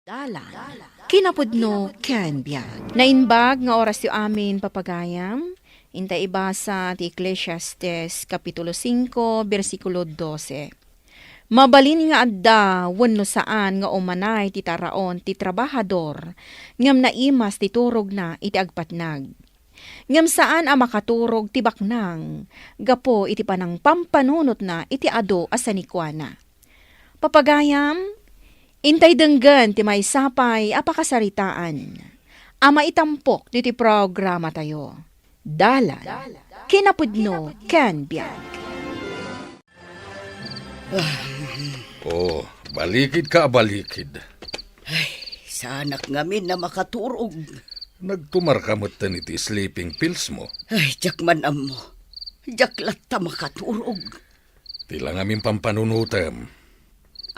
Dalan. Kinapudno ken biag. Nainbag nga oras yu amin papagayam. Intay ibasa ti Ecclesiastes Kapitulo 5, versikulo 12. Mabalin nga adda wenno saan nga umanay ti taraon ti trabahador ngem naimas ti turog na iti agpatnag. Ngem saan a makaturog ti baknang gapo iti panang pampanunot na iti ado a sanikwana. Papagayam, intay denggan ti may sapay apakasaritaan. Ama itampok diti programa tayo. Dalan. Kinapudno ken biag. Oh, balikid ka, balikid. Sanak ngamin na makaturog. Nagtumar ka mo't iti sleeping pills mo. Ay, jakman mo. Jaklat ta makaturog. Tila ngamin pampanunutem.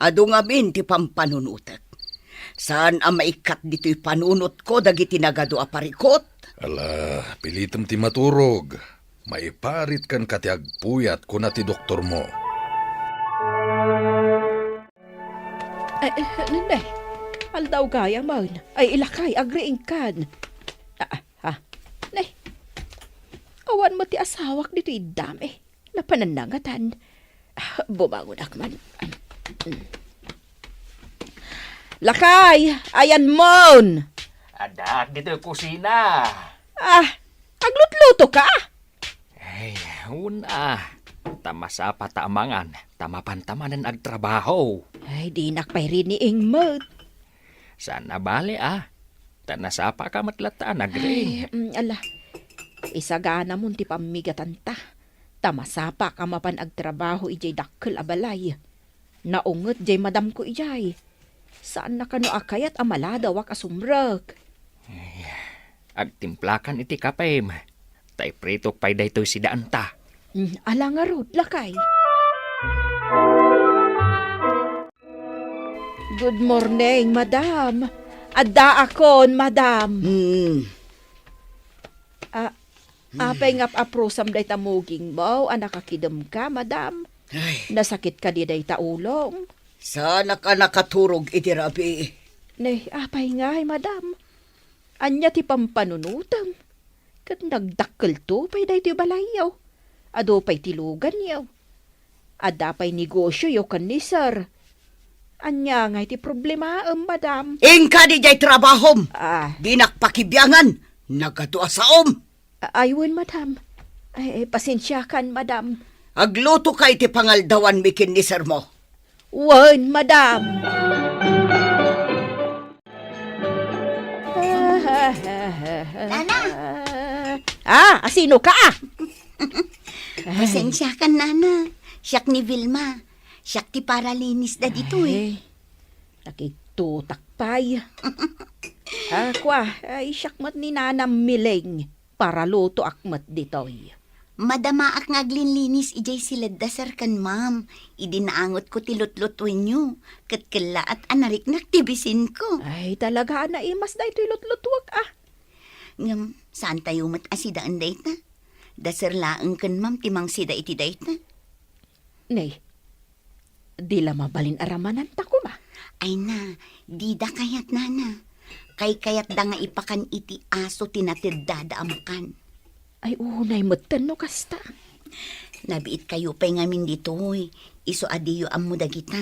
Ado ngamin ti pampanunutek. Saan ang maikat dito'y panunot ko dagiti nagado aparikot? Ala, pilitem ti maturog. Maiparit kan kati agpuyat ko na ti doktor mo. Nanay, aldaw gaya man. Ay ilakay, agriing kan. Nay, awan mo ti asawak dito idami. Napananangatan. Bumangon akman. Lakay, ayan mon. Adak, dito yung kusina. Aglutluto ka? Ay, una. Tamasa patamangan. Tamapantaman ang agtrabaho. Ay, di nakpay rin ni Ingmod. Sana bali Tanasapa ka matlataan, agri. Ala, isagana mo ti pamigatan ta. Tamasapa ka mapan agtrabaho ijay dakkel abalay. Naungot jay madam ko ijay. Saan na kano akayat amaladawak asumrag? Agtimplakan iti kapem. Tay pritok pay daytoy si daanta. Ala nga rod, lakay. Good morning, madam. Adda akon, madam. Apay ngap aprosam day tamuging mo, nakakidem ka, madam. Ay, Nasakit ka di day taulong. sana ka nakaturog iti rabi. Nay, apay ngay, madam. Anya ti pampanunutang. Kat nagdakkel to, pay day ti balayaw. Ado pay tilugan yaw. Ada pay negosyo yaw kan ni sir. Anya ngay ti problema, madam. Ingka di jay trabahom. Ah, Di nakpakibyangan. Nagado asaom. ayun, madam. Ay, pasensya kan, madam. Agluto ka iti pangaldawan mikin ni sir mo. Wan, madam. Nana! Asino ka? Pasensya ka, Nana. Siyak ni Vilma. Siyak ti paralinis da dito eh. Nakitutakpay. Ay, siyakmat ni nanam miling. Para luto akmat ditoy. Madama ak ngaglinlinis ijay silad da sir kan, ma'am. Idinaangot ko ti lutlutwin nyo. Katkala at anarik naktibisin ko. Ay, talaga na imas na ito'y lutlutwag Ngam, saan tayo mat asidaan dayt na? Da sir laeng kan, ma'am, timang sida iti dayt na. Nay, di la mabalin aramanan ta ko ba? Ay na, di da kayat, Nana. Kayat da nga ipakan iti aso tinatid amakan. Ay, unay matan no kasta. Nabiit kayo pa'y ngamin ditoy. Iso adiyo ammo dagita.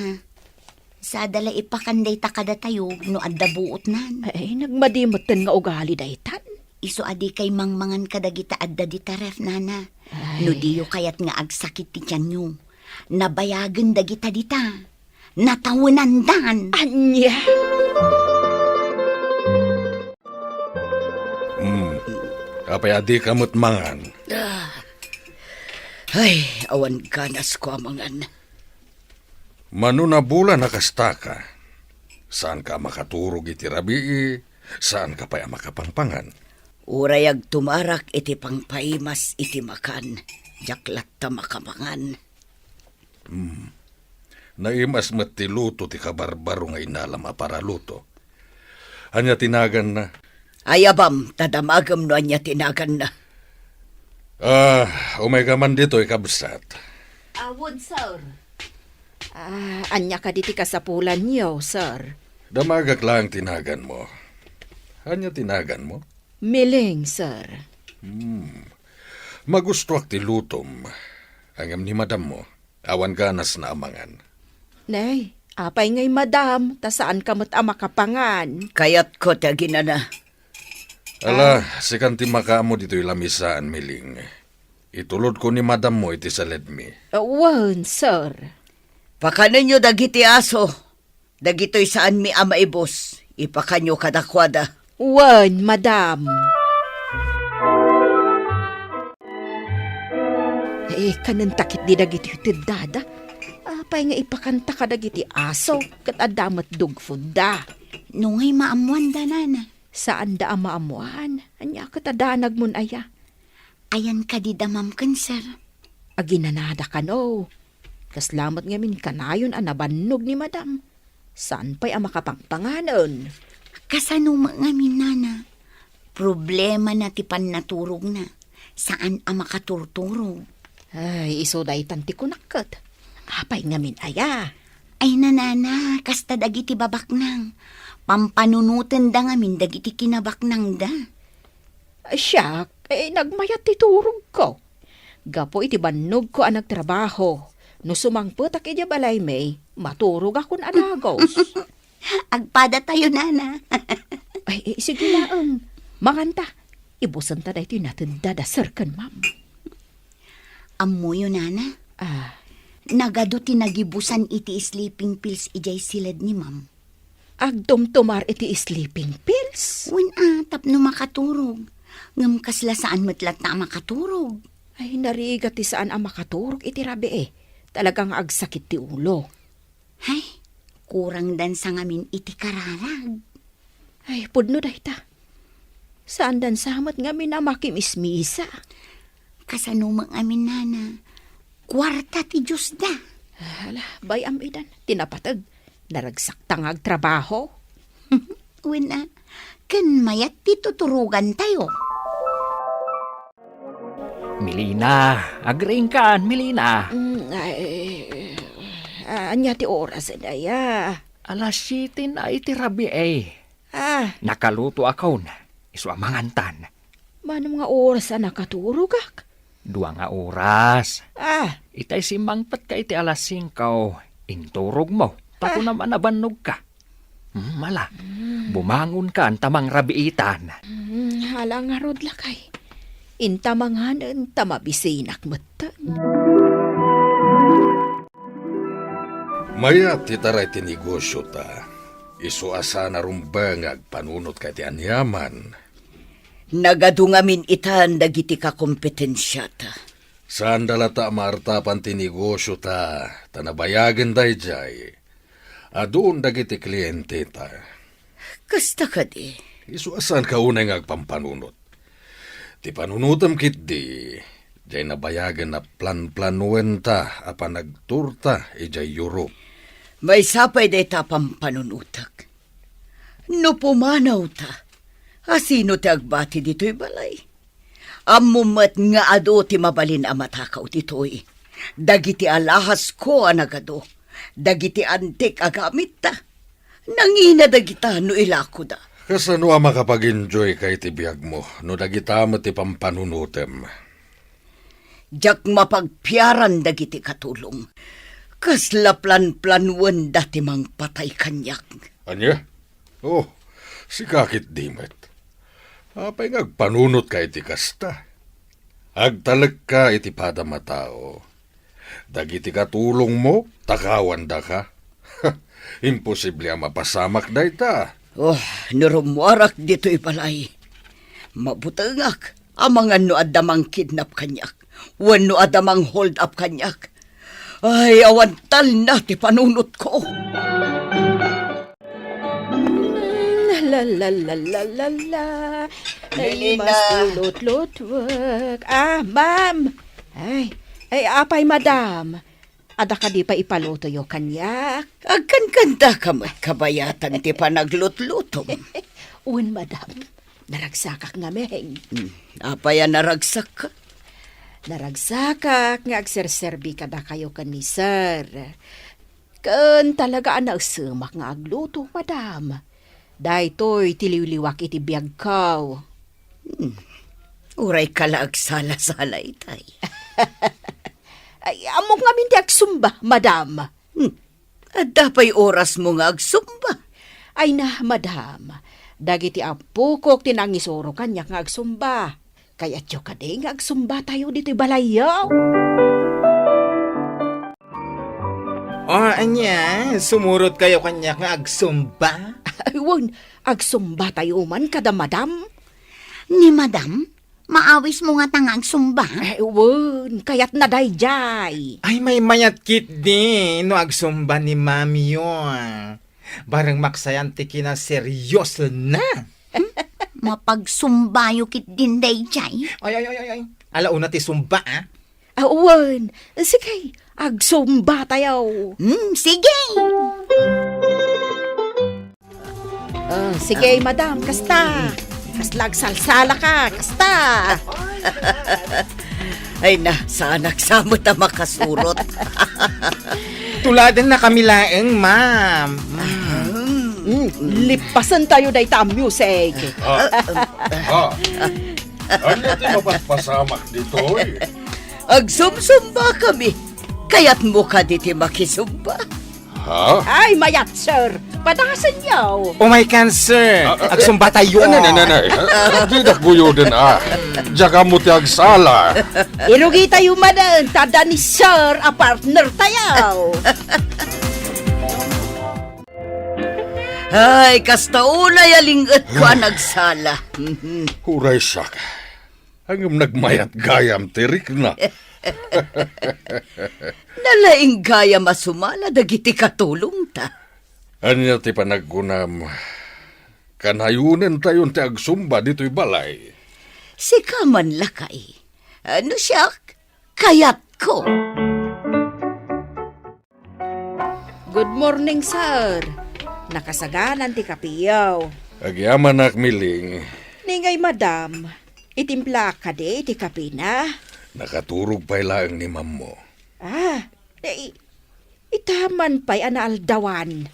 Sa dala ipakanday takada tayo no adda buot nan. Ay, nagmadimatan nga ugali daytan. Iso adi kay mangmangan kadagita adda di taref, Nana. Ay. No diyo kayat nga agsakit ti tiyan nyo. Nabayagan dagita dita. Natawunan dan. Anya! Kapay adi kamot mangan. Ay, awan ganas ko amangan. Manuna bulan nakasta ka. Saan ka makaturog iti rabii? Saan ka pa makapangpangan? Urayag tumarak iti pangpaimas iti makan. Jaklat ta makamangan. Naimas met ti luto ti kabarbaro nga inalama para luto. Anya tinagan na. Ayabam, tadamagam no anya tinagan na. Umay ka man dito ikabsat. Awod, sir. Anya ka diti kasapulan niyo, sir. Damagak lang tinagan mo. Hanya tinagan mo? Miling, sir. Magustuak ti lutom. Angam ni madam mo. Awan ganas na amangan. Nay, apay ngay madam, ta saan ka mo't makapangan? Kayat ko ta ginana. Ala, sikan ti makaamo dito'y lamisaan, Miling. Itulod ko ni madam mo iti saled mi. Wan, sir. Pakanan nyo dagiti aso. Dagito'y saan mi ama ibos. Ipakanyo kadakwada. Wan, madam. Kanan takit di dagiti dada. Apay nga ipakanta ka dagiti aso, kat adamat dugfod da. Nungay maamuan da, nana. Saan da maamuan? Anya katadanag mun aya. Ayan ka di damam kan, sir. Aginanada ka no. Kaslamat ngamin kanayon nabannog ni madam. Saan pa'y makapangpanganon? Kasano ngamin, nana? Problema na ti pan naturog na. Saan makaturturog? Ay, iso day tanti ko nakat. Apay ngamin aya. Ay nanana, kasta dagiti babaknang. Pampanunutan da ngamin dagiti kinabaknang da. Siya, nagmayat ti turog ko. Gapo iti bannog ko ang nagtrabaho. No sumangpot ak ija balay may, maturog akon adagos. Agpada tayo, nana. Ay, sige lang. Manganta. Ibusan ta da ito natin dadasarkan, ma'am. Ammo yun, nana. Nagado tinagibusan iti sleeping pills ijay silad ni ma'am. Agdumtumar iti sleeping pills. Wen tapno makaturog. Ngam kasla saan matlat na makaturog. Ay, narigat ti saan ang makaturog iti rabi eh. Talagang agsakit ti ulo. Hay, kurang dan sa ngamin iti kararag. Ay, pudno da ita. Saan dan samat ngamin na makimismisa? Kasano mang amin, nana. Kwarta ti Diyos da. Hala, bayam idan. Tinapatag. Naragsak tangag trabaho. Wen kan mayat ti tuturugan tayo. Milina, agring kan, Milina. Anya ti oras daya. Alas 7 na iti rabi eh. Nakaluto ako na. Isu amangantan. Manong nga oras nakaturog ak? 2 nga oras. Itay simangpat ka iti alas 5. Inturog mo. Tato naman nabannog ka. Mala, bumangon ka ang tamang rabiitan. Hala nga rod lakay. Intamanganan tamabisinak matan. Maya titaray tinegosyo ta. Isuasa na rumbang agpanunot ka ti anyaman. Nagadungamin itan dagiti ka kompetensya ta. Saan dalata maartapan tinegosyo ta. Tanabayagan day jay. Adoon dagiti kliyente ta. Kasta ka di. Isuasan ka unay agpampanunot. Ti panunutam kit di. Jay nabayagan na plan-planuen ta apan nagturta ijay Europe. May sapay day ta pampanunutak. No pumanaw ta. Asino ti agbati dito'y balay? Amumat nga ado ti mabalin amatakaw dito'y. Dagiti alahas ko anagado. Dagiti antik agamit ta. Nangina dagita no ilako da. Kasano ang makapag-enjoy kay ti biyag mo no dagita mo ti pampanunutem? Jak mapagpiaran dagiti katulong. Kasla plan-planwan dati mang patay kanyak. Anya? Oh, si kakit dimet. Apay ngagpanunot ka iti kasta. Agtalag ka iti padamatao. Dagiti katulong mo, takawan da ka. Imposible ang mapasamak da ita. Oh, nurumwarak dito'y balay. Mabutangak, amangan no adamang kidnap kanyak. Wano adamang hold up kanyak. Ay, awantal na ti panunot ko. La la la la la la. Melina. Mas tulot-lutwag. Ma'am. Ay, apay madam. Ada ka di pa ipaluto yo kanyak. Agkan-kanta ka mat kabayatan ti panaglutlutom. Uwan madam. Naragsakak nga meheng. Apaya naragsak ka. Naragsakak nga agserserbi kada kayo kan ni sir. Kan talaga anak semak nga agluto, madam. Daytoy tiliwliwak iti biyag kaw. Uray kalaag sala-sala itay. Ay, amok nga minti agsumba, madam. At dapay oras mo nga agsumba. Ay na, madam. Dagiti apukok tinangisoro kanya nga agsumba. Kaya tiyo ka din nga agsumba tayo dito'y balayaw. Anya, sumurot kayo kanya nga agsumba? Aywan, agsumba tayo man kada madam. Ni madam, maawis mo nga tangang sumba. Aywan, kaya't nadayjay. Ay, may mayat kit din, no agsumba ni mami yun. Barang maksayanti kina seryoso na. Mapagsumbayo kit din day jay. Ay. Alauna ti sumba, ah. Awan, sige, agsumba tayo. Sige. Sige, madam, kasta. Kaslag salsala ka, kasta. Ay na, sana nagsamo ta makasurot. Tuladan na kami laeng, ma'am. Lipasan tayo day ta music. Ano ti mapaspasamak dito eh? Agsumsumba kami. Kaya't mo ka diti makisumba. Ha? Ay, mayat, sir. Padasan niyo. Oh my cancer, agsumba tayo. Nanay. Di nagbuyo din ah. Diyaga mo ti agsala. Irugi tayo manan, tada ni sir, a partner tayo. Ay, kasta unay alingat ko ang nagsala. Huray siya ka. Hanggang nagmayat gayam tirik na. Nalaing gaya masumala dagiti katulong ta. Anya ti panagkunam. Kanayunan tayon ti agsumba dito'y balay. Si kaman lakay. Ano siya? Kayat ko. Good morning, sir. Nakasaganan ti kapiyaw. Agyaman akmiling. Ningay, madam. Itimpla ka di ti kapi na. Nakaturog pa'y laang ni mam mo. Itaman pa'y anaaldawan.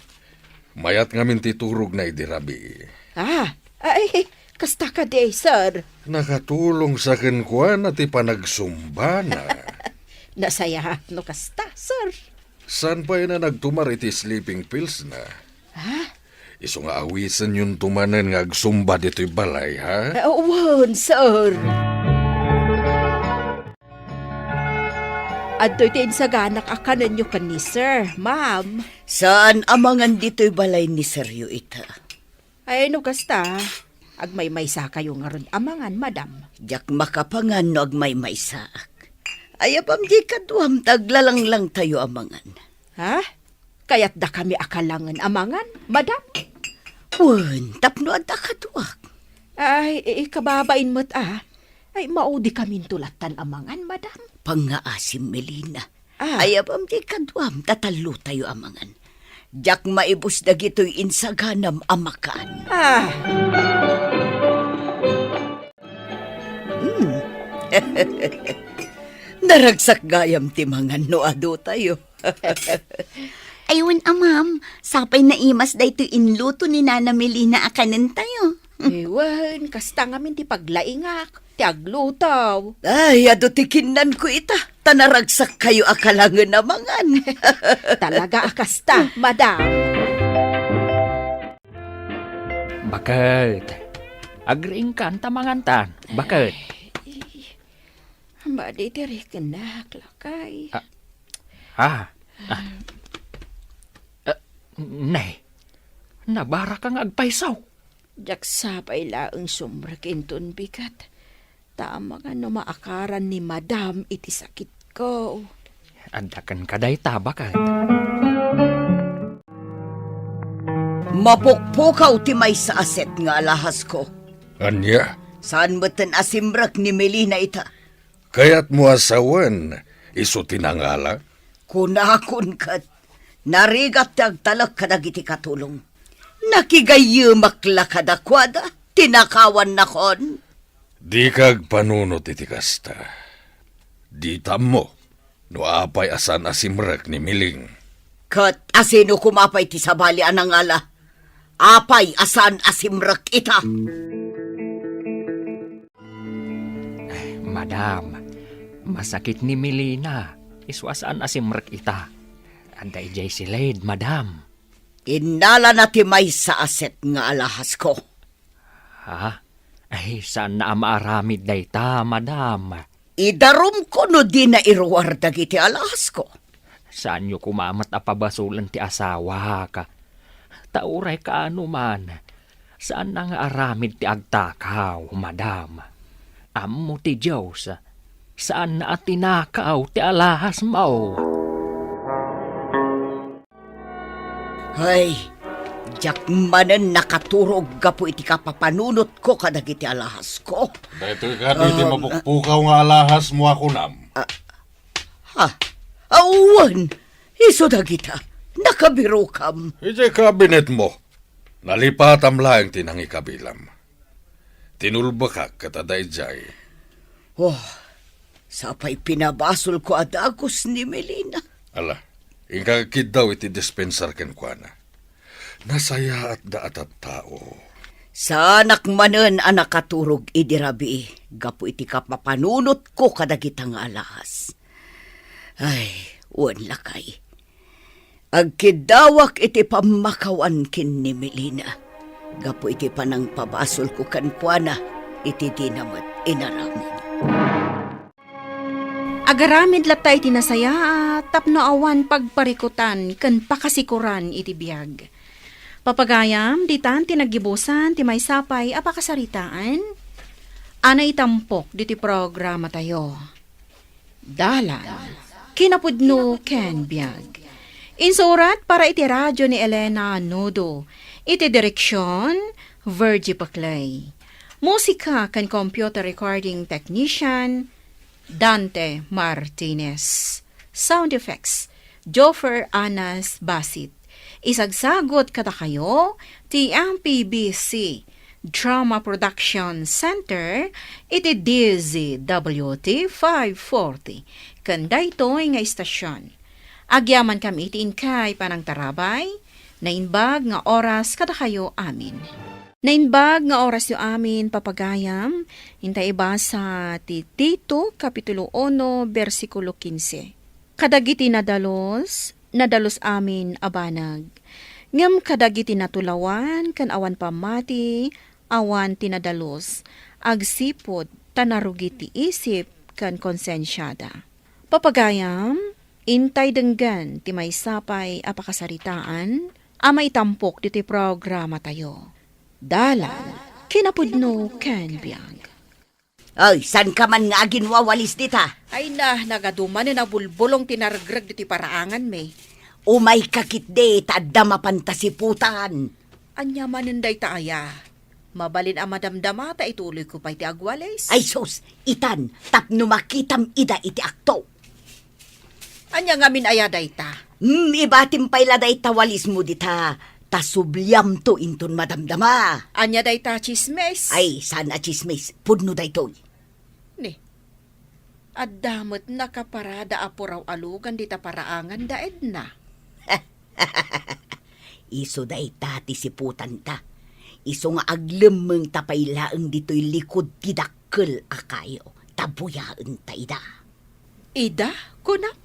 Mayat ngamin titurog na idirabi. Ay, kasta ka di, sir. Nakatulong sa kenkwan at ipanagsumba na. Nasaya no kasta, sir. San pa'y na nagtumar iti sleeping pills na? Iso nga awisan yung tumanan nga agsumba dito'y balay, ha? Awan, sir. At to'y tinsaganak akanan nyo kan ni sir, ma'am. Saan amangan dito'y balay ni Seryo ita? Ay, no kasta. Agmay-maysa kayo nga ron amangan, madam. Diyak makapangan no agmay saak. Ayapam di kaduam taglalang lang tayo amangan. Kaya't da kami akalangan amangan, madam. Wan, tapno at akaduak. Ay, kababain mo't Ay, maudi kami tulatan amangan, madam. Pangaasim Melina. Ayapam di kaduam tatalo tayo amangan. Diyak maibus da gito'y insaganam amakaan. Naragsak gayam timangan no ado tayo. Ayun, ma'am, sapay na imas da ito inluto ni Nana Melina akanin tayo. Ewan, kasta nga min ti paglaingak, ti aglutaw. Ay, ado tikinan ko ita. Tanaragsak kayo akalangan namangan. Talaga akasta, madam. Bakit? Agriing kan tamangantan. Bakit? Maditiri ka na, klakay. Nay, nabara kang agpaisaw. Jaksa pa ilaang sumrakinton bigat. Tama nga no maakaran ni madam iti sakit ko. Andakan kaday ta, bakit? Mapukpukaw ti may sa aset nga alahas ko. Anya, Saan mo tan asimrak ni Melina ita? kaya't mo asawan, iso tinangala? Kunakon kat, narigat tagtalak kadagiti katulong. Nakigayumak lakadakwada, tinakawan na kon. Di kag panunot iti kasta. Di tam mo, no apay asan asimrak ni Miling. Kat asino kumapay ti sabali anang ala. Apay asan asimrak ita. Madam, masakit ni Melina. Iswasaan asimrek ita. Anday jay silaid, madam. Inala na ti may sa aset nga alahas ko. Ha? Ay, saan na maaramid dayta, madam? Idarom ko no di na iruwar dagiti alahas ko. Saan nyo kumamat a pabasulan ti asawa ka? Tauray ka ano man. Saan na nga aramid ti agtakaw, madam? Ammo ti Diyos, saan na atinakaw ti alahas mo? Ay, jak manen nakaturog gapo iti kapapanunot ko kadagiti alahas ko. Dahito ka di mapukpukaw nga alahas mo ako nam. Ha? Awan! Iso dagita. Nakabiro kam. Ije kabinet mo. Nalipatam lang tinangi kabilam. Tinulba ka kataday jay. Oh, sapay pinabasol ko adagos ni Melina. Ala, ingkakid daw iti dispensar ken kuana. Nasaya at daat at tao. Sa anak manen anak katurog idirabi. Gapo iti kapapanunot ko kadagitang alahas. Ay, uwan lakay. Agkidawak iti pamakawan kin ni Melina. Gapo iti panang pabasol ko kan kuana, iti dinamat inaramin. Agaramid latay tinasaya, tapno awan pagparikutan, kan pakasikuran iti biyag. Papagayam, ditan tinagibusan, ti may sapay, apakasaritaan. Ana itampok, diti programa tayo. Dalan, kinapudno ken biyag. Insurat para iti radyo ni Elena Nodo. Iti direksyon, Virgie Paclay. Musika kan computer recording technician, Dante Martinez. Sound effects, Joffer Anas Basit. Isagsagot kada kayo, ti MPBC Drama Production Center, iti DZWT 540. Kanda ito nga istasyon. Agyaman kami itiin kay panang tarabay, nainbag nga oras kada kayo amin. Nainbag nga oras yo amin papagayam, hintay iba sa Tito, Kapitulo 1, versikulo 15. Kadagiti nadalos amin abanag. Ngam kadagiti natulawan, kan awan pamati, awan tinadalos, agsipod, tanarugiti isip, kan konsensyada. Papagayam, intay denggan ti may sapay apakasaritaan, amay tampok diti programa tayo. Dalan, kinapudno ken biyag. Ay, san ka man nga ginwawalis dita? Ay nagaduman na bulbulong tinargrag diti paraangan me. Umay kakit de, tadda mapantasiputan. Anya manenday taaya. Mabalin ang madamdama ta ituloy ko pa iti agwales. Ay sus, itan, tapno makitam ida iti akto. Anya nga min ayaday ta. Ibatim pay laday tawalis mo dita. Tasubyam to inton madamdama. Anya day ta chismes. Ay, sana chismis. Pudno day to. Ni. Addamot nakaparada apuraw alugan dita paraangan daed na. Iso day tati siputan ta. Iso nga aglemeng tapaylaeng dito'y likod tidakkel akayo. Tabuyaan ta ida. Ida, kunam?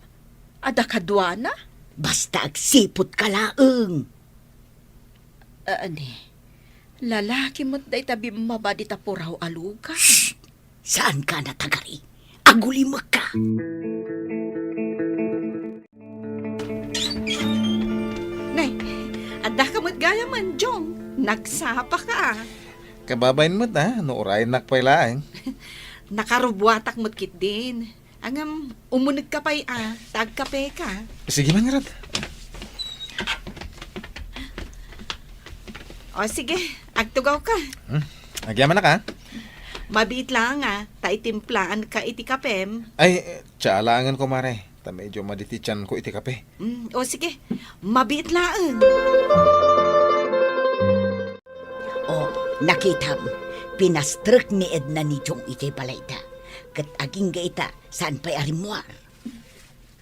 Ada kadwana? Basta agsipot ka laeng. Ani, lalaki mo't day tabi mabadi tapuraw alugan. Shh! Saan ka natagari? Agulimag ka. Nay, ada ka mo't gaya man, Jong. Nagsapa ka. Kababain mo ta, no orayin nakpailaeng. Nakarubwatak mo't kit din. Angam, umunig ka pa'y tagkape ka. Sige man, Rad. O sige, agtugaw ka. Agyaman na ka. Mabiit lang taitimplaan ka iti kapem. Ay, tsalangan ko, Mare. Ta medyo maditichan ko iti kape. O sige, mabiit lang. Oh, nakitam. Pinastrek ni Edna ni Jong iti palayta. Kat aging gaita, saan pa'y arimwar?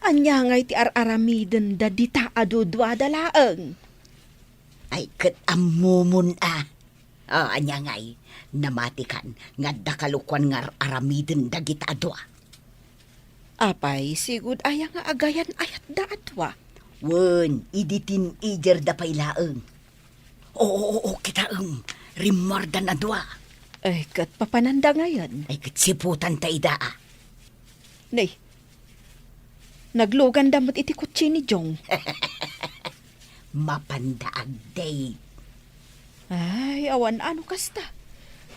Anya ngay ti ar-aramiden da dita adu dua dalaeng. Ay kat amumun anya ngay, namatikan nga dakalukwan nga aramiden dagita adwa. Apay, sigud aya nga agayan ayat da adwa. Wen, iditin ijer da pailaeng. Oo, kita rimordan adwa. Ay, kat papananda ngayon. Ay kat siputan ta idaa. Nay, naglugan damot iti kutsi ni Jong. Mapandaag day. Ay, awan ano kasta.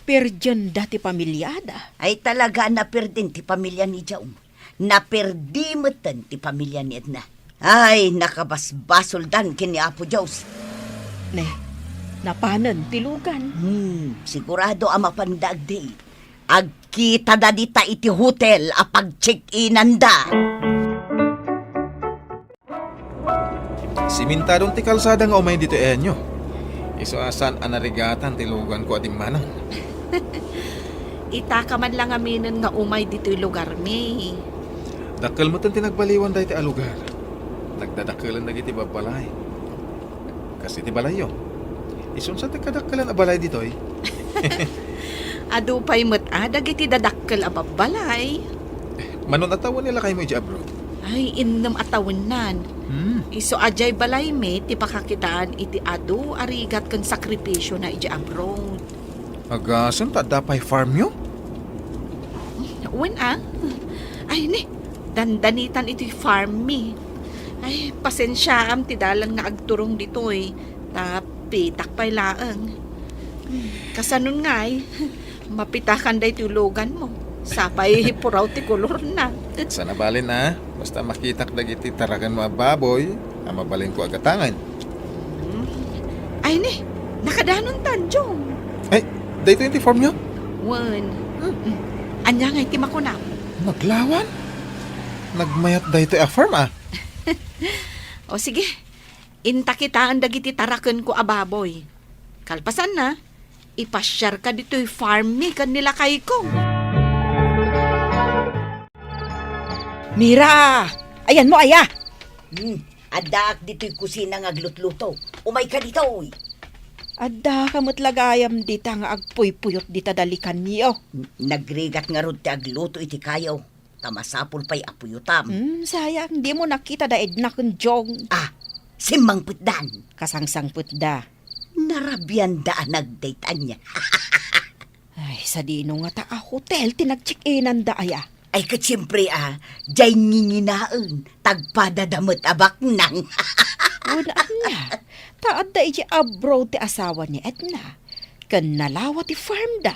Perdiyan dati pamilyada. Ay talaga naperdin ti pamilya ni Jong. Naperdimatan ti pamilya ni Edna. Ay, nakabasbasol dan kini Apo Diyos. Ne, napanan tilugan. Sigurado ang mapandaag day. Agkita da dita iti hotel apag check-inan da. Simintadong ti kalsada nga umay dito enyo. Iso asan anarigatan tilugan ko ating manang. Ita ka man lang aminin nga umay dito'y lugar mi. Dakkel mo tan tinagbaliwan dahi ti alugar. Nagdadakkelan dagiti babalay. Kasi ti balayo. Isun sa tikadakkelan a balay ditoy. Adu pa'y dagiti dadakkel ababalay. Manon atawan nila kayo mo iti abroad. Ay, innam atawin nan. Iso ajay balay me, ti pakakitaan iti adu arigat kan sakripisyo na iti abroad. Agasan ta dapay farm nyo? Wen Ay ni, dandanitan iti farm mi. Ay, pasensyaam ti dalan nga agturong ditoy. Tapi, takpay laeng. Kasanon nga'y, mapitakan day tulugan mo. Sapay puraw ti kulor na. Sana balin basta makitak dagiti taragan mga baboy, mabalin ko agatangan. Ay ni, nakadanon tanjong. Ay, dito yung farm nyo? Wen, anya nga'y ti makunam. Naglawan? Nagmayat dito a farm O sige, inta kitaan dagiti taraken ko ababoy. Kalpasan na, ipasyar ka dito'y farm mi kan nila kay ko. Mira! Ayan mo, aya! Adaak dito'y kusina nga glutluto. Umay ka dito, uy. Adda kamot lagayam dita nga agpuy-puyot dita dalikan niyo. Nagrigat nga rod ti agluto iti kayaw. Tamasapul pa'y apuyutam. Sayang, di mo nakita da Edna kun Jong. Simbang putdan. Kasangsangput da. Narabyan da nagdaytan niya. Ay, sa dino nga ta hotel, tinag-check-inan da aya. Ay katsiyempre jay nginginaan. Tagpadadamot abak nang. Unaan niya, taad da iti abroad ti asawa ni Edna. Kan nalawa ti farm da.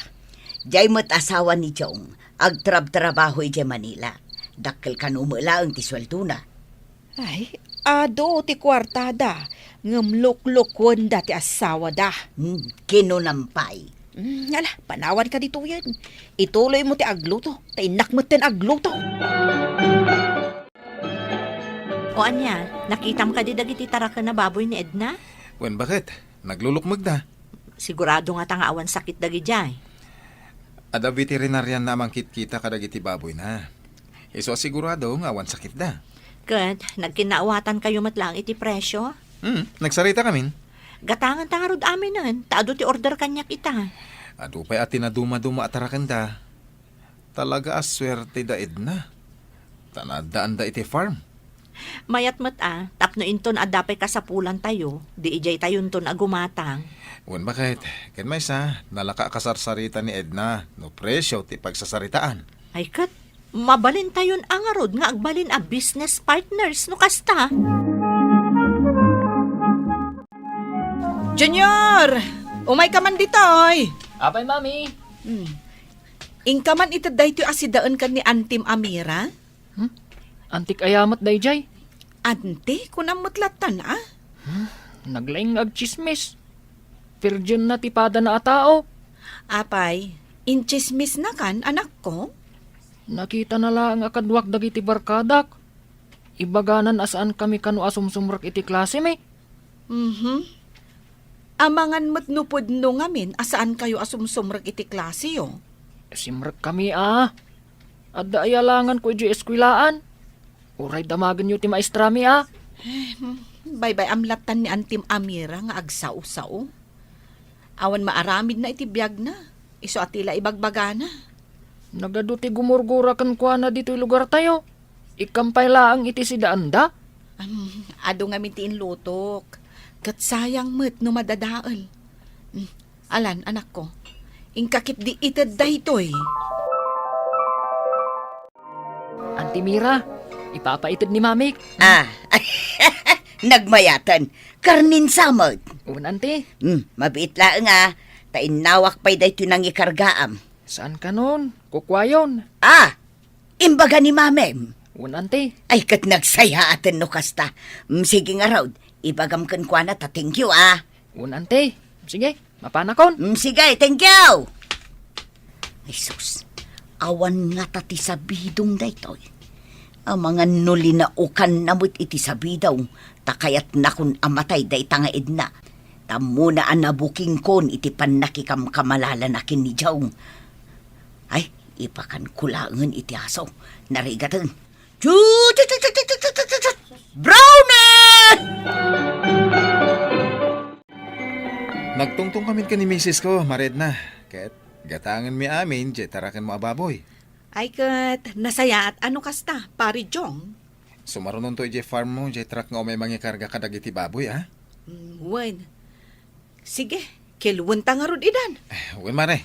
Jay mo't asawa ni Jong. Agtrab-trabaho iti Manila. Dakkel kanumula ang ti sweldo na. Ay, ado ti kwartada. Ngamlok-lokwan da ti asawa da. Kinunampay. Ala, panawan ka dito yan. Ituloy mo ti agluto. Tainak mo tin agluto. O anya, nakita mo ka di dagiti taraken na baboy ni Edna? Wen, bakit? Naglulukmag da. Sigurado nga ta nga awan sakit dagi jay. Ada veterinarian na mangkit-kita kadagiti baboy na. Iso sigurado nga awan sakit da. Kat, nagkinaawatan kayo matlang iti presyo? Nagsarita kamin. Gatangan ta nga rod amin nun. Taado ti order kanyak ita. Adu pa'y ati na duma-duma atarakan da. Talaga aswerte da Edna. Tanadaan da iti farm. Mayat mat tapno inton adapay kasapulan tayo. Di ijay tayon ton agumatang. Wen, bakit? Ken may nalaka kasarsarita ni Edna. No presyo ti pagsasaritaan. Ay kat, mabalin tayon ang arod nga agbalin a business partners no kasta. Junior! Umay ka man ditoy! Apay, mami. Ingka man itaday to asidaan kan ni Antim Amira? Antik ayamat dayjay. Ante, kunamutlatan Naglaing agchismis. Virgin na tipada na atao. Apay, inchismis na kan anak ko? Nakita na lang akadwak dagiti barkadak. Ibaganan asaan kami kanu asumsumrak iti klase me. Amangan mo't nupod no ngamin asaan kayo asumsumrag iti klase yo? Simrak kami Adda ayalangan ko iti eskwilaan. Uray damagan nyo ti maestrami ah. Baybay amlatan ni Antim Amira nga agsaw-saw. Awan maaramid na iti biyag na. Iso atila ibagbagana. Nagado ti gumurgura kan kwa na dito lugar tayo. Ikampay laang iti si daanda. Ado nga mintiin lutok. Kat sayang met no madadaal. Alan, anak ko. Ingkakit di ited dahitoy. Auntie Mira, ipapaitid ni Mamik. Nagmayatan. Karnin samad. Un, Auntie, Mabiit laang tainawak pa'y dahito nang ikargaam. saan ka nun? Kukwayon. Imbaga ni mamem. Un, Auntie, Ay kat nagsaya atin no kasta. Sige nga raw, ibagam kan kwa na ta, thank you un, Auntie. Sige, mapanakon. Sige, thank you. Ay sus, awan nga tati sa bidong daytoy. Ang mga nuli na ukan namut iti sabidaw, takayat na kun amatay day tanga edna. Tamuna ang nabuking kon iti panakikam kamalala na kinijaw. Ay, ipakan kulangan iti aso. Narigatan. Brownie! Nagtungtong kami ka ni misis ko, Maredna. Ket gatangan mi amin, je tarakan mo ababoy. Ay kat, nasaya at ano kasta, pari Jong. Sumarunon to je farm mo, je truck nga may mangikarga kadag iti baboy, ha? Wen. Sige, kilwan ta nga rod idan. Uy, mare.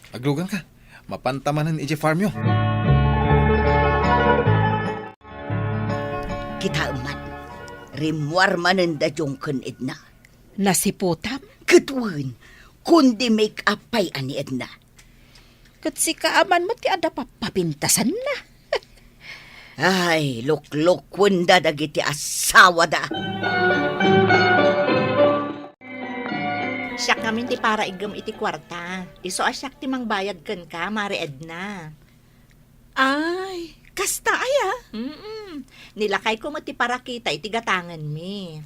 Aglugan ka. Mapantamanan ije farm yo. Kita uman. Rimwar manan da jong kun edna. Nasiputam? Katwan, kundi make up pa'y ani edna. Kat si kaaman mo ti ada papapintasan na. Ay, lukluk wanda dagiti asawa da. Siya kami ti para igam iti kwarta. Iso asyak ti mangbayad ken ka, Mari Edna. Ay, kasta aya. Nilakay ko mo ti para kita iti gatangan mi.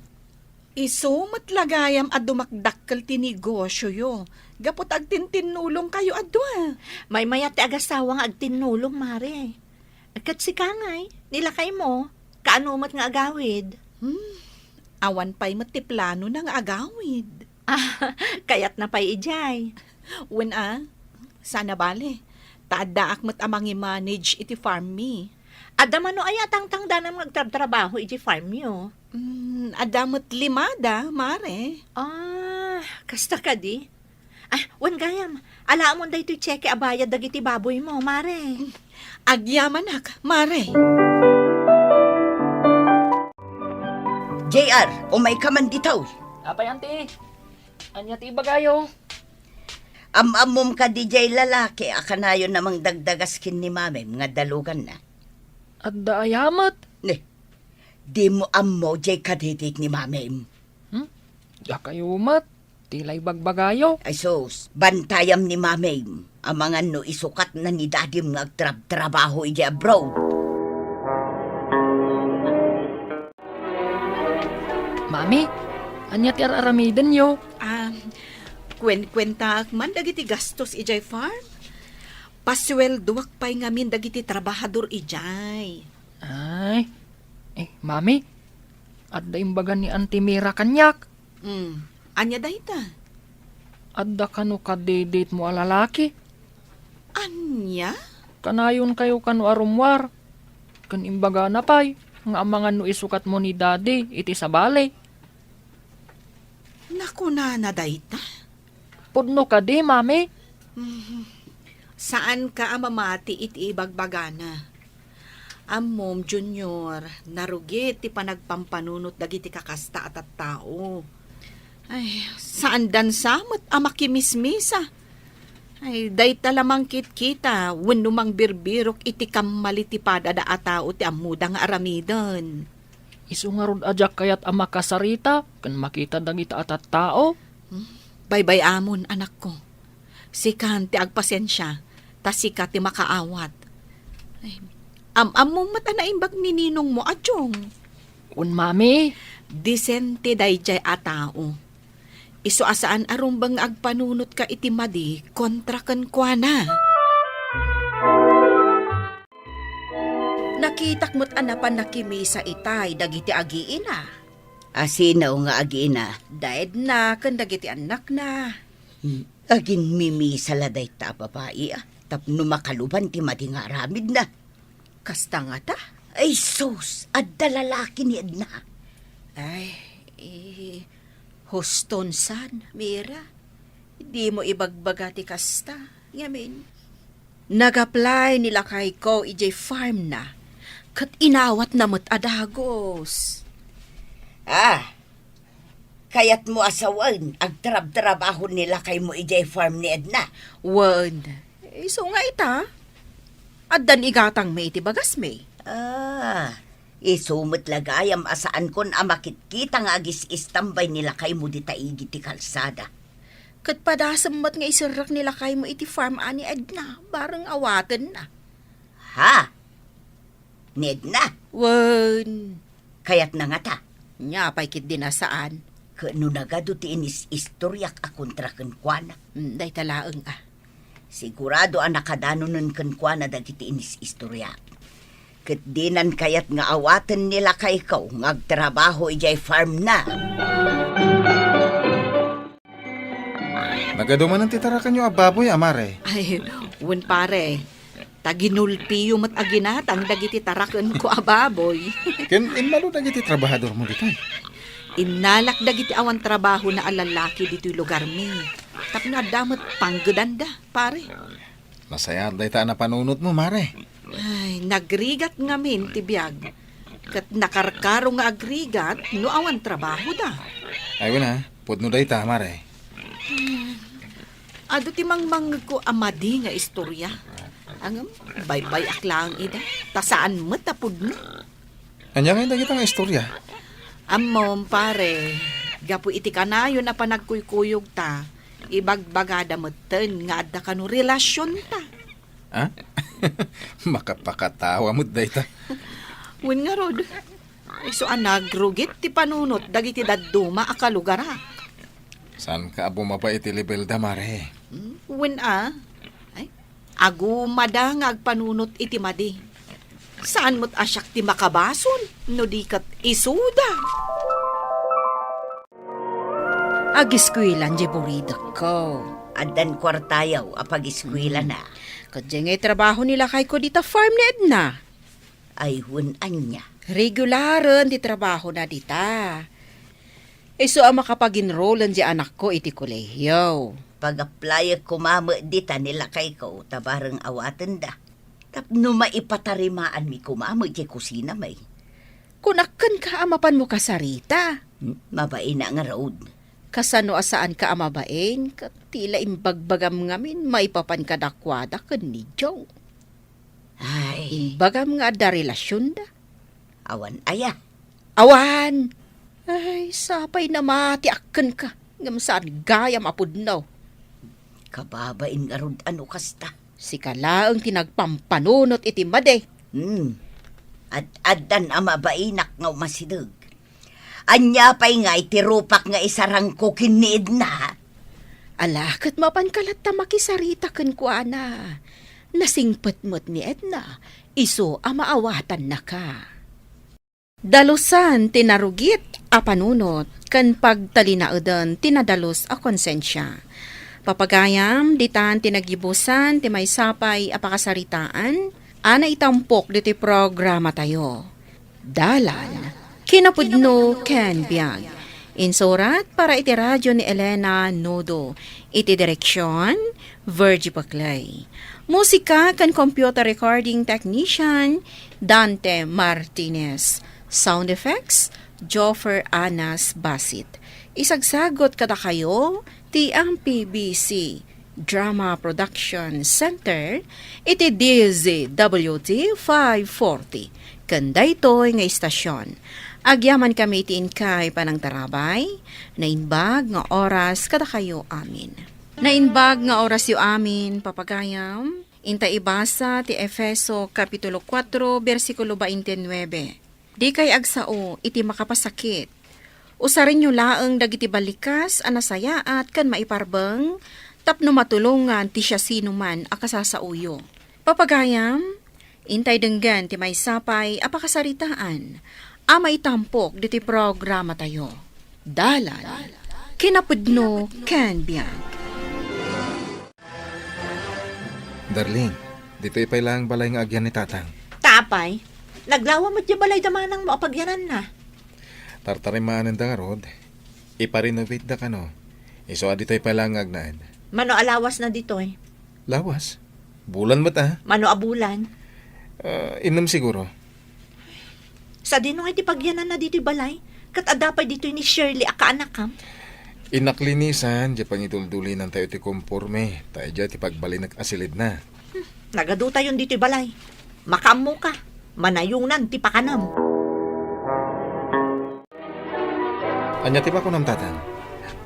Iso matlagayam at dumakdakkel ti negosyo yo. Gapot agtintinulong kayo adwa. May mayat ti agasawang agtinulong, Mari. Kat si Kangay, nilakay mo, kaano mat nga agawid. Awan pa'y matiplano ng agawid. Kayat na pa'y ijay. Wen sana bale. Taadaak mat amang i-manage iti farm mi. Adamano ay atang-tang danam magtrabaho iti farm yo. Adamat limada, Mare. Kasta ka di? Wan gayam, alaan mo da ito'y cheque abayad dagiti baboy mo, Mare. Agyamanak, Mare. JR, umay ka man ditaw. Apay, Auntie. Anya ti bagayo. Amamom ka DJ lalaki, akanayon namang dagdagas kin ni mamem, nga dalugan na. Adda ayamat. Ne, di mo ammo jay kadidik ni mamem. Da kayo mat. Tilay bagbagayo. Ay sus, bantayam ni mamem. Ang mga no isukat na ni dadim nga trabaho iti abroad. Mami, anya ti aramidan yo. Kwenta man dagiti gastos ijay farm. Paswelduak pa'y ngamin dagiti trabahador ijay. Ay, Mami, adda imbaga ni Auntie Mira kanyak. Anya dayta? Adda kano kadedate mo alalaki. Anya? Kanayon kayo kano arumwar. Kan imbaga na pay, nga amangan no isukat mo ni daddy, iti sa bale. Naku na dayta? Pudno ka di, Mami. Saan ka amamati iti ibagbagana? Amom, Junior, narugit ti panagpampanunot dagiti kakasta at tao. Ay, saan dan samot amakimismisa? Ay, dayta lamang kita, wenno mang birbirok iti kamalitipad ada atao ti amuda nga aramidon. Isu nga rod ajak kayat ama kasarita, kan makita dagita atat tao. Baybay amon, anak ko. Sikan ti agpasensya, tasika ti makaawat. Ay, among mata na imbag ni ninong mo, adyong. Un, Mami. Disente dayjay atao. Isu asaan arumbang agpanunot ka iti madi kontra kan kwa na. Nakitak mo't anapan nakimi sa itay, dagiti agiin na. Asinaw nga agina. Daed na, kan dagiti anak na. Agin mimi sa laday ta babae Tapno makaluban ti madi nga aramid na. Kasta nga ta. Ay sus, adda lalaki ni Edna. Ay, huston san, Mira. Di mo ibagbaga ti kasta. Yamin. Nag-apply nila kay ko ijay farm na. Kat inawat na mo't adagos. Kayat mo asawan, agtrab-trabaho nila kay mo ijay farm ni Edna. Wan. So nga ita. Addan igatang may iti bagas may. Isumot lagayam asaan kon amakit-kita nga agis istambay nila kay mo di taigi ti kalsada. Kat padasam mat nga isirak nila kay mo iti farm ani Edna. Barang awatan na. Ha? Ni Edna? Wan. Kayat na nga ta. Nya pa'y kit din nasaan. Kano nagado ti inis istoryak a kontra kenkwana. Day talaang Sigurado ang nakadano nun kenkwana dagiti inis istoryak. Ket dinan kayat nga awaten nila kay ikaw ngagtrabaho ijay farm na. Nagaduman ang titarakan nyo ababoy, amare. Ay, wen pare. Taginulpiyo mat aginat ang dagiti taraken ko ababoy. Ken inmalo dagiti trabahador mo dito. Inalak dagiti awan trabaho na alalaki dito'y lugar mi. Tapno adamot panggedanda, pare. Masaya day ta na panunot mo, mare. Ay, nagrigat ngamin ti biyag. Kat nakarkaro nga agrigat, no awan trabaho da. Ay wala, pudno day ta, mare. Ado ti mangmang ko amadi nga istorya. Ang baybay aklang ida. Tasaan mo tapod no? Anya nga dagiti nga istorya. Amom pare, gapu iti kanayon na panagkuykuyog ta. Ibagbagada mo ten nga adda kanu relasyon ta. Ha? Makapakatawa mo day ta. Wen nga rod. Iso nagrugit ti panunot dagiti dadduma akalugara. San ka bumaba iti level da, mare? Wen ay agumada nga agpanunot iti madi. Saan mo't asyak ti makabason no di kat isuda. Agiskwilan di burido ko. Addan kwartayaw apag-eskwela na. Kadya nga'y trabaho nila kay ko dita farm ni Edna. Ay anya. Regularan di trabaho na dita. Iso ang makapag-enrollan di anak ko iti kolehiyo. Pag-apply kumama dita nila kay ko tabarang awaten da. Tapno maipatarimaan mi kumama di kusina may. Kunakan ka amapan mo kasarita. Mabain na nga road. Kasano asaan ka amabain, katila imbagbagam ngamin maipapan ka dakwada kan ni Joe. Ay, Imbagam nga da relasyon da. awan aya. Awan! Ay, sapay na mati akken ka. Ngam saan gayam apudnaw. Kababain nga rod ano kasta. Si kalaang tinagpampanunot iti made. At addan amabainak nga umasideg. Anya pa'y nga itirupak nga isarang kukin ni Edna. Alakat mapankalat ta makisarita ken kuana. Nasingpet mo't ni Edna, iso amaawatan na ka. Dalusan tinarugit a panunot, kan pagtalinaedan tinadalos a konsensya. Papagayam, ditan tinagibusan, ti may sapay a pakasaritaan, ana itampok diti programa tayo. Dalan, kinapudno ken biag. Insurat para iti radyo ni Elena Nodo. Iti direksyon, Virgie Paclay. Musika kan computer recording technician, Dante Martinez. Sound effects, Joffer Anas Basit. Isagsagot kada kayo, ti ang PBC Drama Production Center, iti DZWT 540. Kanda ito'y nga istasyon. Agyaman kami tiin kay panang tarabay, nainbag nga oras kada kayo amin. Nainbag nga oras yu amin, papagayam, inta ibasa ti Efeso Kapitulo 4, versikulo 29. Di kay agsao iti makapasakit. Usarin nyo laeng dagiti balikas anasayaat kan maiparbeng, tapno matulungan ti siya sino man akasasauyo. Papagayam, Intay denggan ti may sapay apakasaritaan. Amay tampok diti programa tayo. Dalan. Kinapudno ken biag. Darling, dito ipay lang balay nga agyan ni tatang. Tapay, naglawa mo't yung balay damanang mo apagyanan na. Tartarimaanan da nga rod. Iparenovate da ka no. Iso dito ipay lang agnaad. Mano alawas na dito eh. Lawas. Bulan mo ta. Mano abulan. Inom siguro. Sa dinong iti pagyanan na dito balay. Kat adapay dito ni Shirley aka anakam. Inaklinisan, di pangitulduli ng tayo ti komporme. Tayo di pagbali nag-asilid na. Nagadu tayo dito balay. Makamu ka. Manayunan ti pakanam. Anya ti pa ko ng tatang.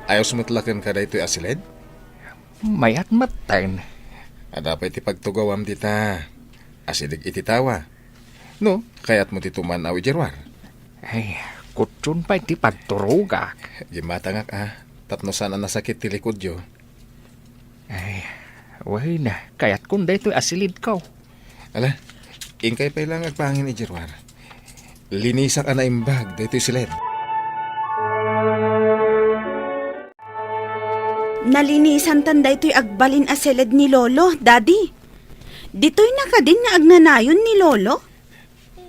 Ayaw sumutlakan ka da ito'y asilid? Mayat maten. Adapay ti pagtugawam dita. Asilig iti tawa. No, kaya't mo ti tuman awi jerwar. Ay, kutsun pa iti pagturugak. Gimatangak Tapno sana nasakit ti likod yo. Ay, way na. Kaya't kung dito asilid ko. Ala, ingkay pa lang agpangin ni jerwar. Linisak na imbag dito silid. Nalinisan tanda ito'y agbalin aseled ni Lolo, Daddy. Dito'y nakadin nga agnanayon ni Lolo.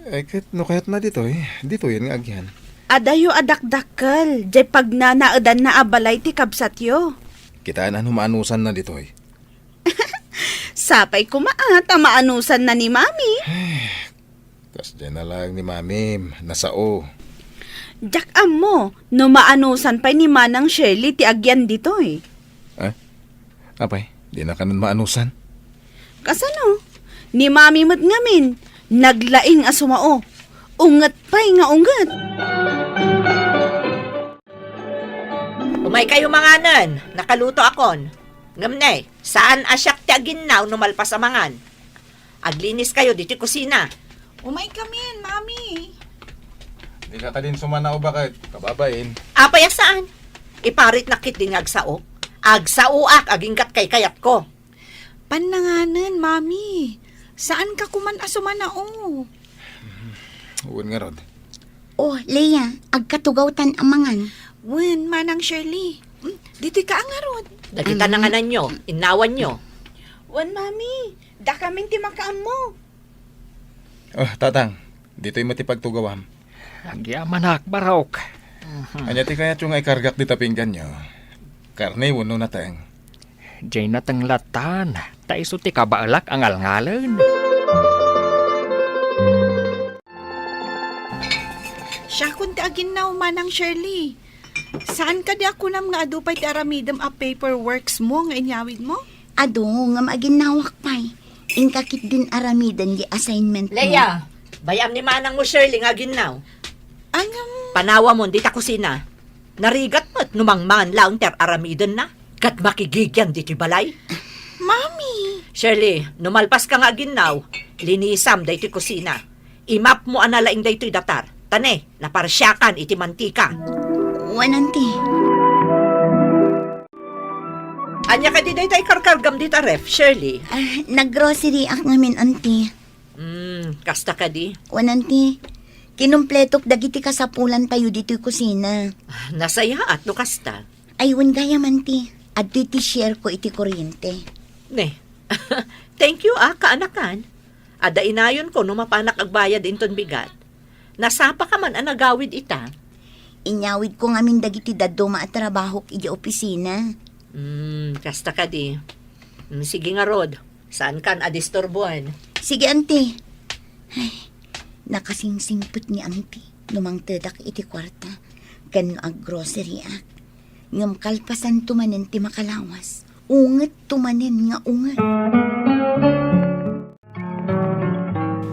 Ay, kahit na dito Dito yan nga agyan. Adayo adakdakkel, jay pag nanaadan na abalay ti kabsatyo. Kitaan maanusan na dito Sapay kumaat, maanusan na ni Mami. Kas dyan na lang ni Mamim, nasao. Jak mo, no maanusan pa ni Manang Shirley ti agyan dito'y. Apay, di na kanon maanusan. Kasano? Ni Mami mo't ngamin, naglaing asumao. Ungat pa'y nga ungat. Umay kayo manganan. Nakaluto akon. Ngamnay, saan asyak ti aginaw numalpas amangan? Aglinis kayo dito kusina. Umay kamin, Mami. Di ka din sumanaw bakit? Kababain. Apay saan? Iparit na kit din agsao. Agsauak agingkat kay kayat ko. Pananganan, Mami. Saan ka kuman asumanao? Uwan nga rod. Oh, Leia, agkatugawtan amangan. Wen, Manang Shirley. Dito ka angarod. Dagita na nga nyo, inawan nyo. Wen, Mami. Da kaming timakaan mo. Oh, tatang, dito'y matipagtugawam. Agyaman akbarok. Anya ti kaya yung ay kargak di tapinggan nyo. Karne, wano na tayong. Jay natang latan. Taiso ti kabaalak ang alngalan. Siya kun ti aginaw, Manang Shirley. Saan ka di ako nam nga adupay ti aramidam a paperworks mo nga inyawid mo? Ado, nga maginawak pa'y. Ingkakit din aramidan di assignment mo. Leia, bayam ni manang mo Shirley nga ginaw. Angam, Panawa mo, di ta kusina. Narigat mo't numangman laong ter aramidan na. Kat makigigyan dito balay. Mami. Shirley, numalpas ka nga ginaw. Linisam dito kusina. Imap mo analaing dito datar. Tane, naparsyakan iti mantika. Wananti. Anya ka di dito karkargam dito ref, Shirley. Nag-grocery ak ngamin, anti. Kasta ka di. Wananti. Kinumpletok dagiti kasapulan tayo dito'y kusina. Nasaya at lukasta. Aywan gaya manti. At iti share ko iti kuryente. Ne, thank you kaanakan. Ada inayon ko no mapanak agbayad inton bigat. Nasapa ka man anagawid ita. Inyawid ko ngamin dagiti daddo maatrabahok iti opisina. Kasta ka di. Sige nga Rod, saan kan adistorbuan? Sige, anti. Ay, nakasingsingput ni anti. Numang tedak iti kwarta. Gano ag grocery ak. Ngam kalpasan tumanen ti makalawas. Unget tumanen nga unget.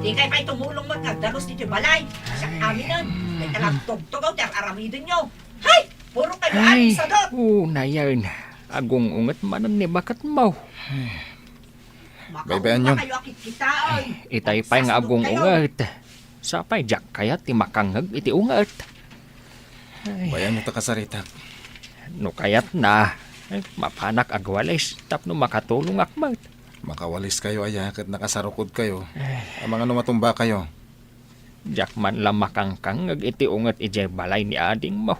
Di kay pa'y tumulong mo nagdaros dito balay. Sa aminan, may talagtog-tugaw ter aramidin nyo. Hay! Puro kayo Ay, sa dot. na yan. Agong ungat manan ni bakat mo. Baybayan yun. Kayo akit kita, oy. Itay pa'y nga agong ungat. Sapay jak kaya ti makangag iti ungat. Bayan mo ta kasarita. No kayat na. Ay, mapanak agwalis. Tapno makatulong akmat. Makawalis kayo aya kat nakasarukod kayo. Ang mga numatumba kayo. Jak man lang makangkang ngag iti unget ijay balay ni ading mo.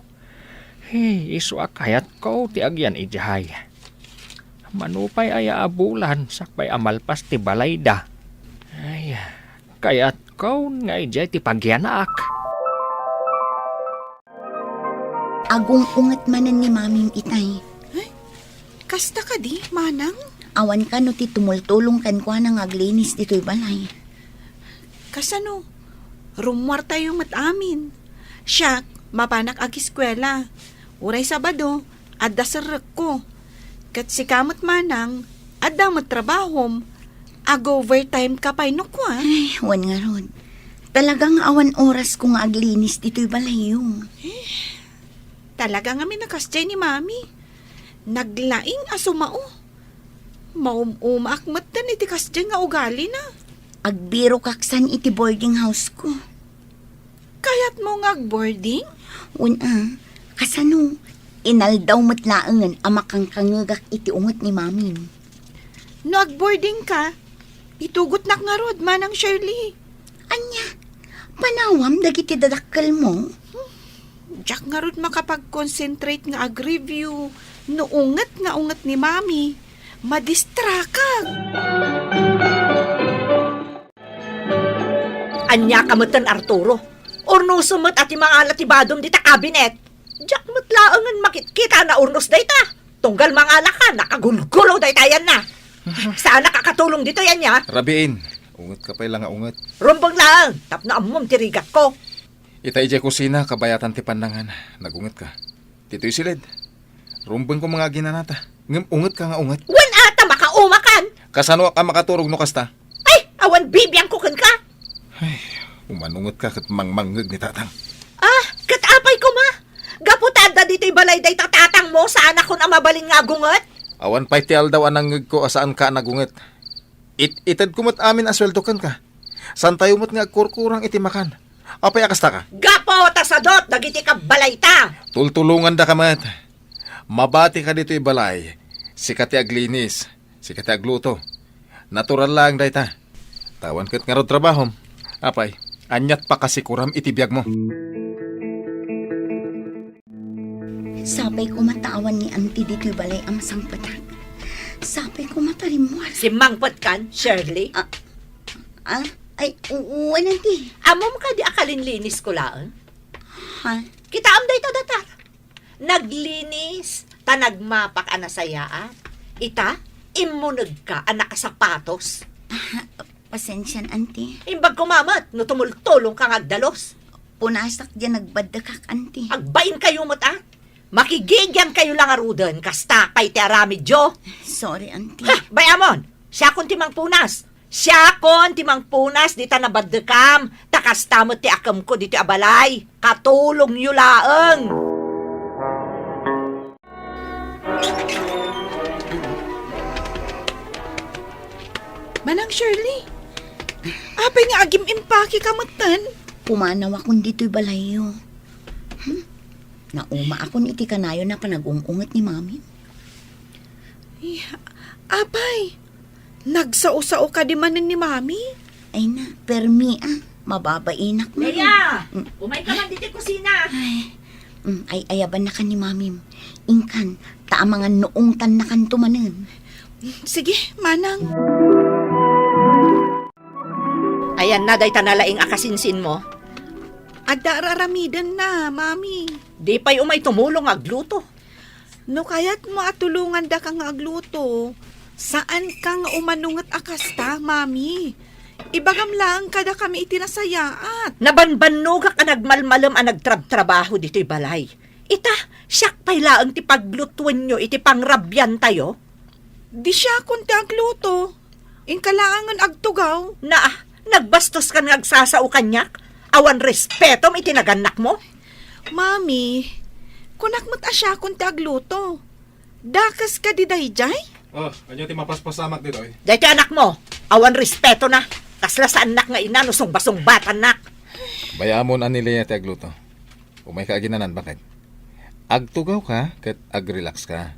Hey, isu akayat ko ti agyan ijay. Manupay aya abulan sakpay amalpas ti balay da. Ay, kayat ko nga ijay ti pagyanak. Agong ungat manan ni maming itay. Kasta ka di, manang? Awan ka no ti tumultulong kan kwa nang aglinis dito'y balay. Kasano? Rumwar tayo mat amin. Siya, mapanak ag eskwela. Uray Sabado, adda sarek ko. Kat si kamot manang, adda mat trabahom. Ag overtime ka pa'y no kwa. Ay, wan nga ron. Talagang awan oras kung aglinis dito'y balay yung. Talaga nga minakasjay ni mami. Naglaing asumao. Maumakmat na iti kasjay nga ugali na. Agbiro kaksan iti boarding house ko. Kayat mo nga boarding? Una, kasano, inaldaw matlaangan amakang kangagak iti ungot ni mami. No ag-boarding ka, itugot nak nga rod, manang Shirley. Anya, panawam dagiti dadakkel mo. Diyak nga rod makapag-concentrate nga ag-review. No ungat ni mami, madistrakag. Anya kamutan Arturo. Urno sumot at mga alatibadom dita kabinet. Diyak matlaangan makikita na urnos dayta. Tunggal mga alaka, nakagulgulo dayta yan na. Saan nakakatulong dito yan ya? Rabiin, unget ka pa lang nga unget. Rumbang lang, tap na amom tirigat ko. Itay ijay kusina, kabayatan ti pandangan. Nagunget ka. Tito'y silid. Rumbang ko mga ginanata. Ngam unget ka nga unget. Wan ata makaumakan. Kasano ka makaturog no kasta? Ay, awan bibiyang kukan ka. Umanungot ka kat mangmanggag ni tatang. Ah, katapay ko ma. Gaputada dito'y balay day tatatang mo sa anak ko na mabaling nga gungat. Awan pa'y tial daw anang ko asaan ka nagunget. Itad kumot amin asweldo kan ka. San tayo mo't nga kurkurang itimakan. Apay akasta ka? Gapo tasadot, dagiti ka balay ta. Tultulungan da ka mat. Mabati ka dito'y balay. Sikati aglinis. Sikati agluto. Natural lang day ta. Tawan kat nga rod trabahom. Apay, anyat pa kasi kuram itibiyag mo. Sabay ko matawan ni auntie dito'y balay ang masang patak. Sabay ko matarimwar. Si Mangpot kan, Shirley. Ay, uwan auntie. Amom ka di akalinlinis ko lang. Ha? Kita am day datar. Naglinis, tanagmapak anasayaan. Ita, imunag ka anak sapatos. Pasensyan auntie. Imbag kumamat, no tumultulong kang agdalos. Punasak dyan nagbadakak auntie. Agbain kayo mo ta. Makigigyan kayo lang arudan, kasta pa'y tearamidyo. Sorry auntie. Ha, bayamon, siya kon timang punas. Siya kon timang punas, di ta nabadakam. Takasta mo ti akam ko dito abalay. Katulong yu laeng. Manang Shirley, apay nga agim impaki kamutan. Pumanaw akong dito'y balayo. Nauma akong iti kanayo na panag-ungungat ni mami. Apay, nagsao-sao ka di manin ni mami? Ay na, permi mababainak na. Leia, umay ka man dito kusina. Ay ayaban na ka ni mami. Ingkan, taamangan noong tan na kan tumanan. Sige, manang. Ayan na, day tanalaing akasinsin mo. Adda raramidan na, mami. Di pa'y umay tumulong agluto. No kayat mo atulungan da kang agluto. Saan kang umanungat akasta, mami? Ibagam lang kada kami itinasayaat. Nabanbanog ka nagmalmalam ang nagtrab-trabaho dito'y balay. Ita, siyak pa'y laang ti paglutuan nyo iti pangrabyan tayo. Di siya kunti agluto. Ingkalaangan agtugaw. Na, nagbastos ka nagsasao kanyak. Awan respetom itinaganak mo. Mami, kunakmat asya kunti agluto. Dakas ka di dayjay? Oh, anyo ti mapaspasamak dito eh. Dito anak mo, awan respeto na. Kasla sa anak nga ina, nusong-basong bat anak. Bayamon anili ti agluto. Umay ka aginanan, bakit? Agtugaw ka, kat agrelax ka.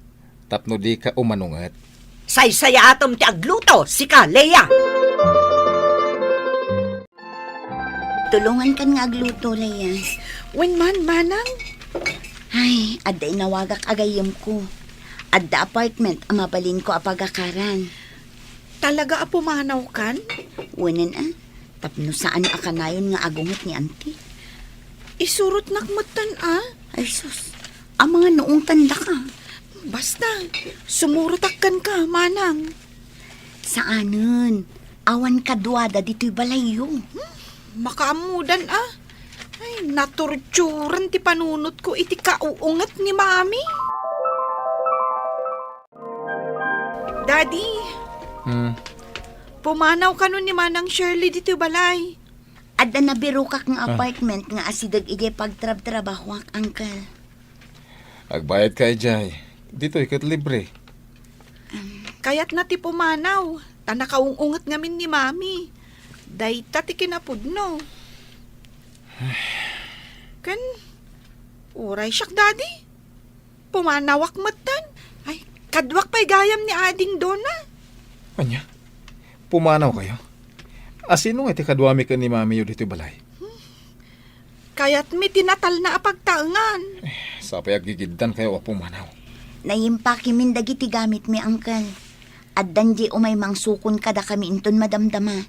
Tapno di ka umanungat. Say-saya atom ti agluto, sika, Leia. Tulungan kan nga agluto, Leia. When man, manang? Ay, adda inawagak agayem ko. Adda apartment ang mabalin ko apagakaran. Talaga pumanaw kan? Wanan tapno saan akanayon nga agungot ni auntie. Isurot nakmatan Ay sus, ang mga noong tanda ka. Basta, sumurutakkan ka, manang. Saanon? Awan kadwada dito'y balayo. Makaamudan Ay, naturturan ti panunot ko iti kauungat ni mami. Daddy, pumanaw ka nun ni Manang Shirley dito balay. Adda na biro kak nga apartment nga asidag ije pagtrab-trabaho ak angkel. Agbayad ka, Jay. Dito, ikat libre. Kaya't na ti pumanaw. Tanakaungungat ngamin ni mami. Dayta ti kinapudno. Kan, uray siyak, daddy. Pumanawak matan. Ay, kadwak pa'y gayam ni ading dona. Anya? Pumanaw kayo? Asino nga iti kadwami ka ni mami yo dito balay? Kaya't may tinatal na apagtaangan. Sapay agigiddan kayo o pumanaw. Nayimpaki min dagiti gamit mi angkel. Addan di umay mangsukon kada kami inton madamdama.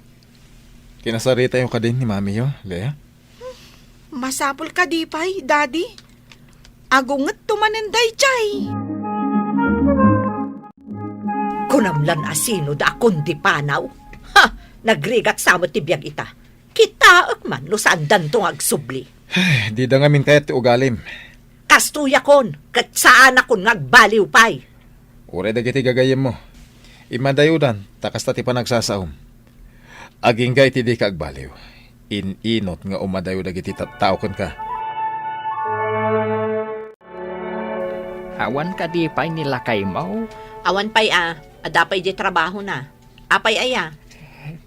Kinasarita yung kadin ni mami yo, Lea? Masapol ka di pa'y, daddy. Agungat tumanenday, chay. Kunamlan asino da akong di panaw. Ha! Nagrigat samot ti biyag ita. Kita man no saan dantong agsubli. Di da ngamin kayat ti ugalim. Kastuya kon, kat saan akong ngagbaliw pay. Ure dagiti gagayem mo. Imadayudan, takas ta ti panagsasaom. Aging gay ti di ka agbaliw. Inot nga umadayo dagiti tao kon ka. Awan ka di pa'y nilakay mo. Awan pay adapay di trabaho na. Apay aya.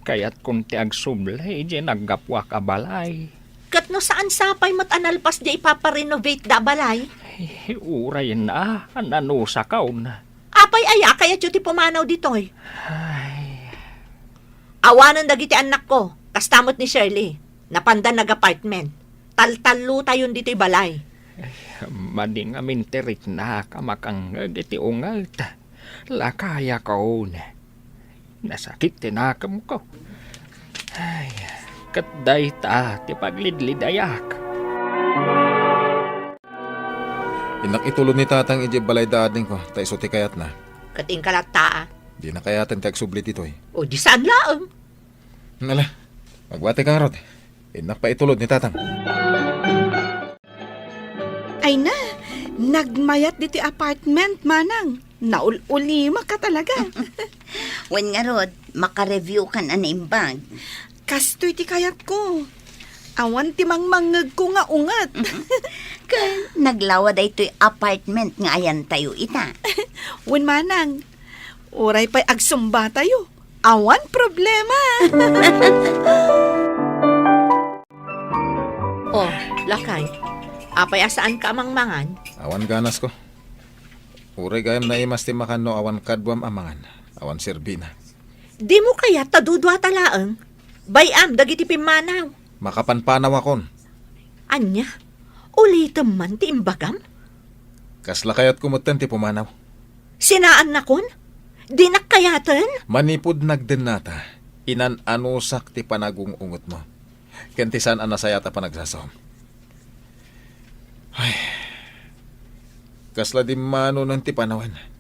Kaya't kung ti agsublay, di naggapwa ka balay. Kat no saan sapay matanalpas di ipaparenovate da balay. Uray na, nanusa ka na. Apay aya kaya ti pumanaw ditoy. Ay, Awanan dagiti anak ko. Kastamot ni Shirley. Napandan nag-apartment. Tal-talo tayon dito'y balay. mading amin terik na kamakang iti ungat. Lakaya ka na. Nasakit tinakam ko. Ay, katday ta, ti paglidlidayak. Inak itulod ni tatang ije balay daading ko, ta iso ti kayat na. Kating kalata. Di na kayatan ti agsubli titoy. O di saan laang. Nala, magbati ka rod. Inak pa itulod ni tatang. Ay na, nagmayat dito apartment, manang. Naul-ulima ka talaga. Wen nga rod, makareview kan anaimbag. Kastoy ti kayat ko. Awan ti mangmangag ko nga ungat. Kan, naglawa da ito'y apartment nga ayan tayo ita. Wen manang, oray pa'y agsumba tayo. Awan problema. Oh, lakay. Apay asaan ka amangmangan? Awan ganas ko. Uray gayam na imas ti makano awan kadwam amangan. Awan serbina. Di mo kaya tadudwa talaang? Bayam, dagiti pimanaw. Makapanpanaw akon. Anya, ulitam man ti imbagam? Kasla kayat kumutan ti pumanaw. Sinaan na kon? Di nakayatan? Manipod nagden nata. Inan anusak ti panagungungot mo. Kentisan anasayata pa nagsasom. Ay, kasla di mano ng ti panawan.